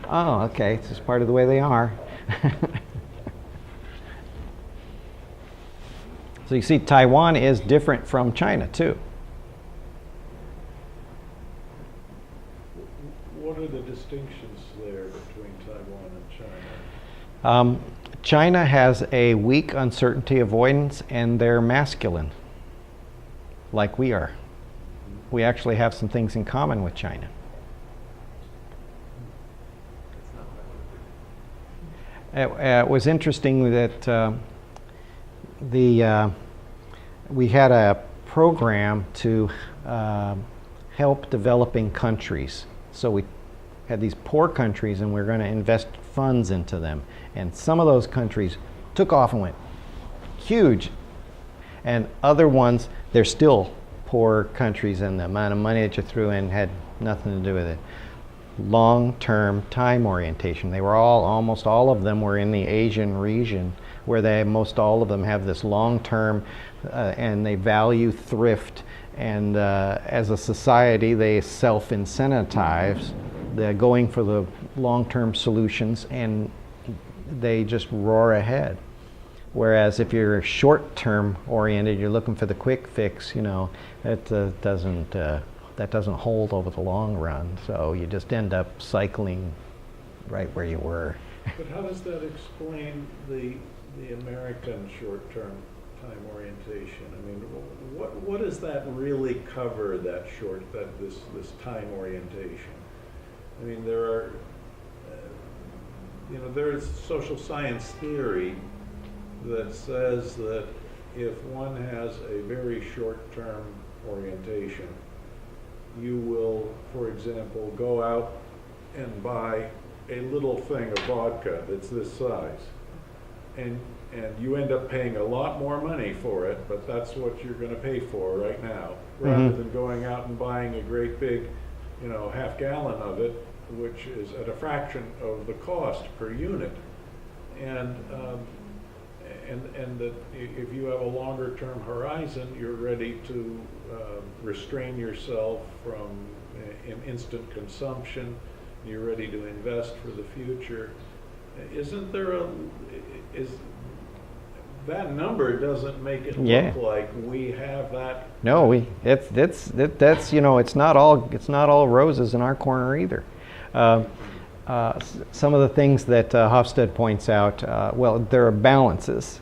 oh, okay, it's just part of the way they are. So you see, Taiwan is different from China, too. What are the distinctions there between Taiwan and China? China has a weak uncertainty avoidance, and they're masculine, like we are. We actually have some things in common with China. It was interesting that we had a program to help developing countries. So we had these poor countries, and we're going to invest funds into them. And some of those countries took off and went huge. And other ones, they're still poor countries, and the amount of money that you threw in had nothing to do with it. Long-term time orientation. They were almost all of them were in the Asian region, where most all of them have this long-term, and they value thrift. And as a society, they self-incentivize they're going for the long-term solutions, and they just roar ahead. Whereas if you're short-term oriented, you're looking for the quick fix, that doesn't hold over the long run. So you just end up cycling right where you were. But how does that explain the American short-term time orientation? I mean, what does that really cover, this time orientation? I mean, there is social science theory that says that if one has a very short-term orientation, you will, for example, go out and buy a little thing of vodka that's this size, and you end up paying a lot more money for it, but that's what you're going to pay for right now, rather than going out and buying a great big, half gallon of it, which is at a fraction of the cost per unit. And that if you have a longer term horizon, you're ready to restrain yourself from instant consumption. You're ready to invest for the future. That number doesn't make it look like we have that. No, it's not all roses in our corner either. Some of the things that Hofstede points out, there are balances.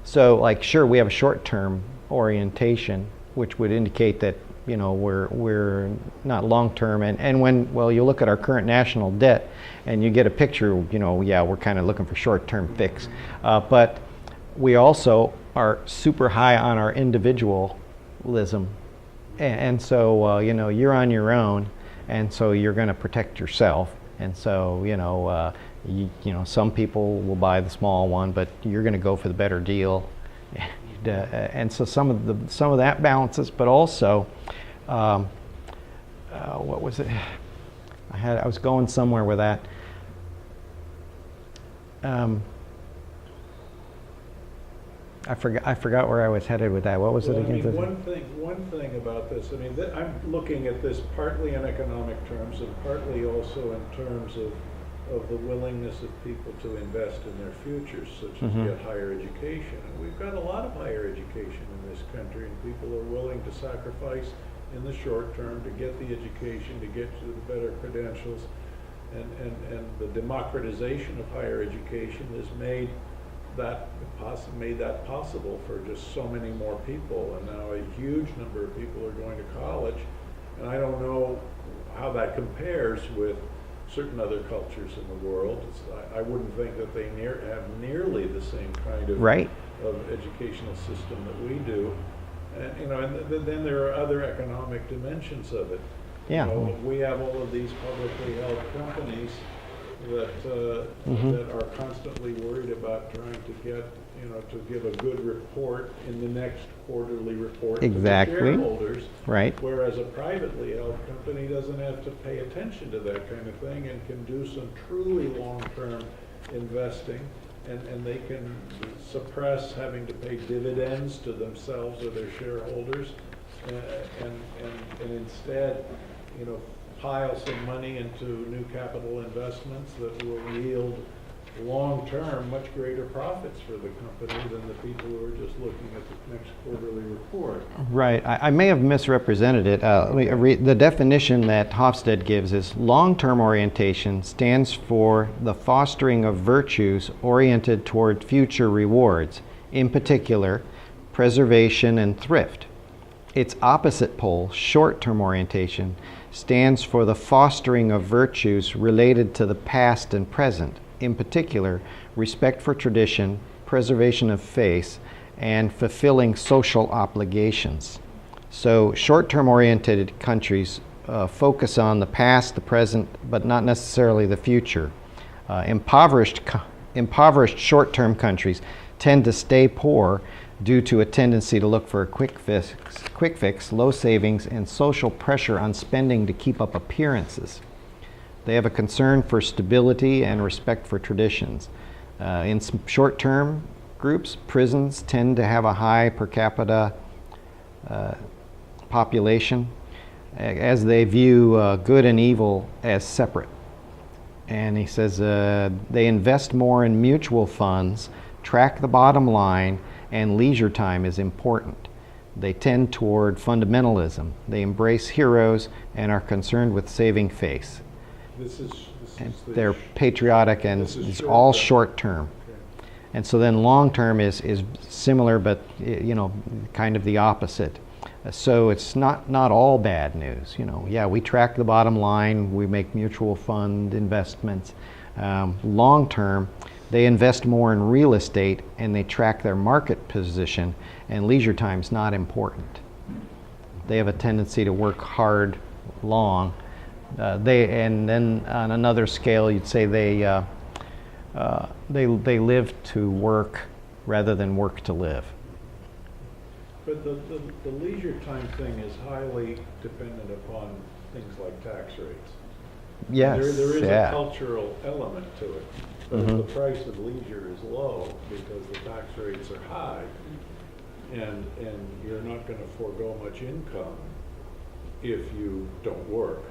So, like, sure, we have a short-term orientation, which would indicate that we're not long-term. And when you look at our current national debt, and you get a picture, we're kind of looking for short-term fix. But we also are super high on our individualism, and so you're on your own, and so you're going to protect yourself. And so, some people will buy the small one, but you're going to go for the better deal. And so some of that balances, but also, what was it? I was going somewhere with that. I forgot where I was headed with that. What was it again? One thing about this. I mean, I'm looking at this partly in economic terms and partly also in terms of the willingness of people to invest in their futures, such as get higher education. And we've got a lot of higher education in this country, and people are willing to sacrifice in the short term to get the education, to get to the better credentials, and the democratization of higher education has made that possible for just so many more people, and now a huge number of people are going to college. And I don't know how that compares with certain other cultures in the world. I wouldn't think that they have nearly the same kind of educational system that we do. And then there are other economic dimensions of it. Yeah. We have all of these publicly held companies that are constantly worried about trying to get, to give a good report in the next quarterly report to the shareholders. Right. Whereas a privately held company doesn't have to pay attention to that kind of thing and can do some truly long-term investing, and they can suppress having to pay dividends to themselves or their shareholders, and instead, pile some money into new capital investments that will yield long-term much greater profits for the company than the people who are just looking at the next quarterly report. Right. I may have misrepresented it. The definition that Hofstede gives is long-term orientation stands for the fostering of virtues oriented toward future rewards, in particular, preservation and thrift. Its opposite pole, short-term orientation, stands for the fostering of virtues related to the past and present, in particular, respect for tradition, preservation of faith, and fulfilling social obligations. So short-term oriented countries focus on the past, the present, but not necessarily the future. Impoverished short-term countries tend to stay poor due to a tendency to look for a quick fix, low savings, and social pressure on spending to keep up appearances. They have a concern for stability and respect for traditions. In short-term groups, prisons tend to have a high per capita population, as they view good and evil as separate. And he says they invest more in mutual funds, track the bottom line, and leisure time is important. They tend toward fundamentalism. They embrace heroes and are concerned with saving face. They're patriotic, and it's all short term. Okay. And so then long term is similar, but kind of the opposite. So it's not all bad news. Yeah, we track the bottom line, we make mutual fund investments. Long term, they invest more in real estate and they track their market position, and leisure time's not important. They have a tendency to work hard, long. And then on another scale, you'd say they live to work rather than work to live. But the leisure time thing is highly dependent upon things like tax rates. Yes. There is yeah. a cultural element to it. But if the price of leisure is low because the tax rates are high, and you're not going to forego much income if you don't work,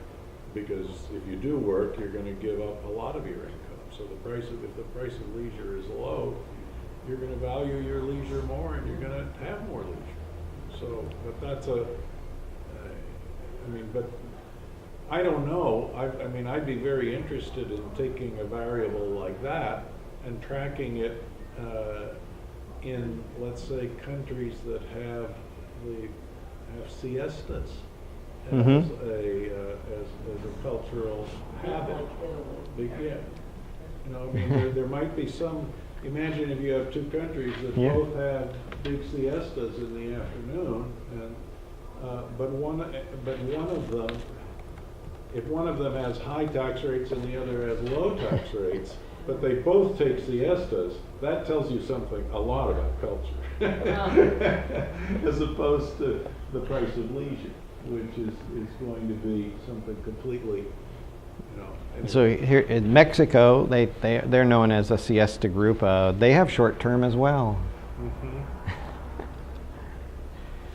because if you do work, you're going to give up a lot of your income. So if the price of leisure is low, you're going to value your leisure more, and you're going to have more leisure. So, but that's but I don't know. I'd be very interested in taking a variable like that and tracking it in, let's say, countries that have siestas as a cultural habit. There might be some. Imagine if you have two countries that both have big siestas in the afternoon, and but one of them, if one of them has high tax rates and the other has low tax rates, but they both take siestas, that tells you a lot about culture, as opposed to the price of leisure, which is going to be something completely. So here in Mexico, they're known as a siesta group. They have short term as well.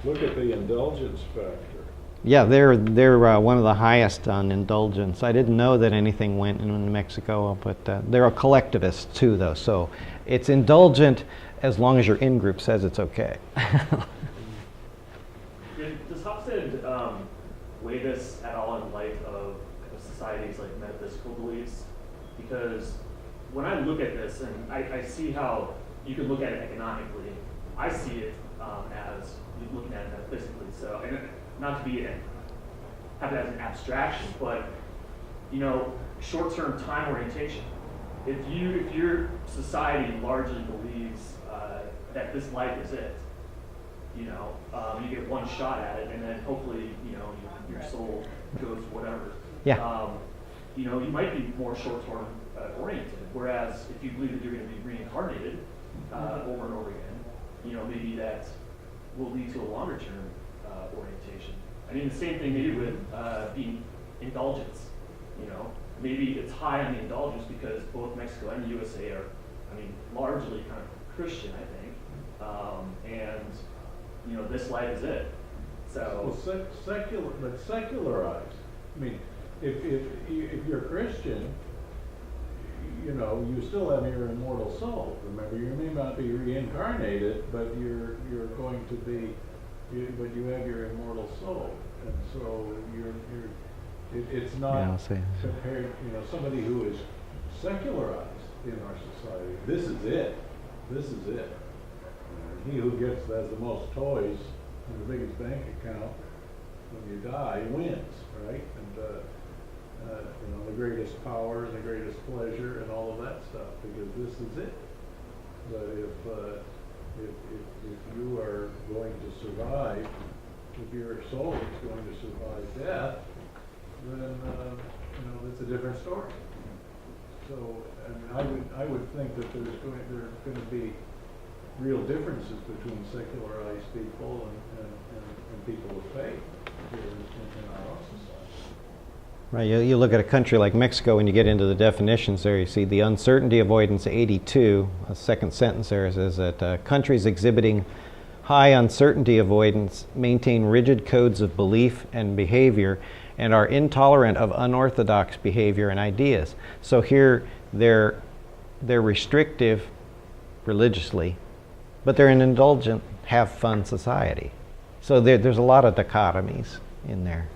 Look at the indulgence factor. Yeah, they're one of the highest on indulgence. I didn't know that anything went in Mexico, but they're a collectivist too, though. So it's indulgent as long as your in-group says it's okay. Does Hofstede weigh this at all in light of society's like metaphysical beliefs? Because when I look at this, and I see how you could look at it economically, I see it as looking at it metaphysically. So, and not to have it as an abstraction, but short-term time orientation. If your society largely believes that this life is it, you get one shot at it, and then hopefully your soul goes whatever. Yeah. You might be more short-term oriented. Whereas if you believe that you're going to be reincarnated over and over again, maybe that will lead to a longer-term orientation. The same thing maybe with being indulgence. Maybe it's high on the indulgence because both Mexico and the USA are, largely kind of Christian, I think. And this life is it. So secularized. If you're Christian, you still have your immortal soul. Remember, you may not be reincarnated, but you're going to be. But you have your immortal soul, and so it's not compared. Somebody who is secularized in our society. This is it. This is it. He who has the most toys and the biggest bank account when you die wins, right? And the greatest power and the greatest pleasure and all of that stuff, because this is it. But if you are going to survive, if your soul is going to survive death, then it's a different story. So, I would think that there's going to be real differences between secularized people and people of faith here in our own society. Right. You look at a country like Mexico, and you get into the definitions there, you see the uncertainty avoidance 82, a second sentence there says that countries exhibiting high uncertainty avoidance maintain rigid codes of belief and behavior and are intolerant of unorthodox behavior and ideas. So here they're restrictive religiously, but they're an indulgent, have fun society. So there's a lot of dichotomies in there.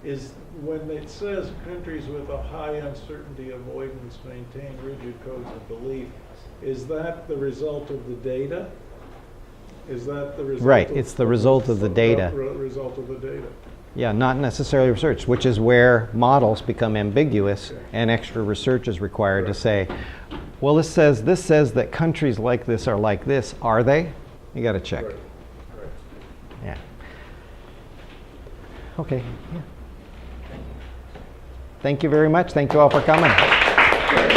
Is when it says countries with a high uncertainty avoidance maintain rigid codes of belief, is that the result of the data? Is that the result? Right, it's the result of the data. Result of the data. Yeah, not necessarily research, which is where models become ambiguous and extra research is required to say, well, this says that countries like this are like this. Are they? You got to check. Right. Yeah. Okay. Yeah. Thank you very much. Thank you all for coming.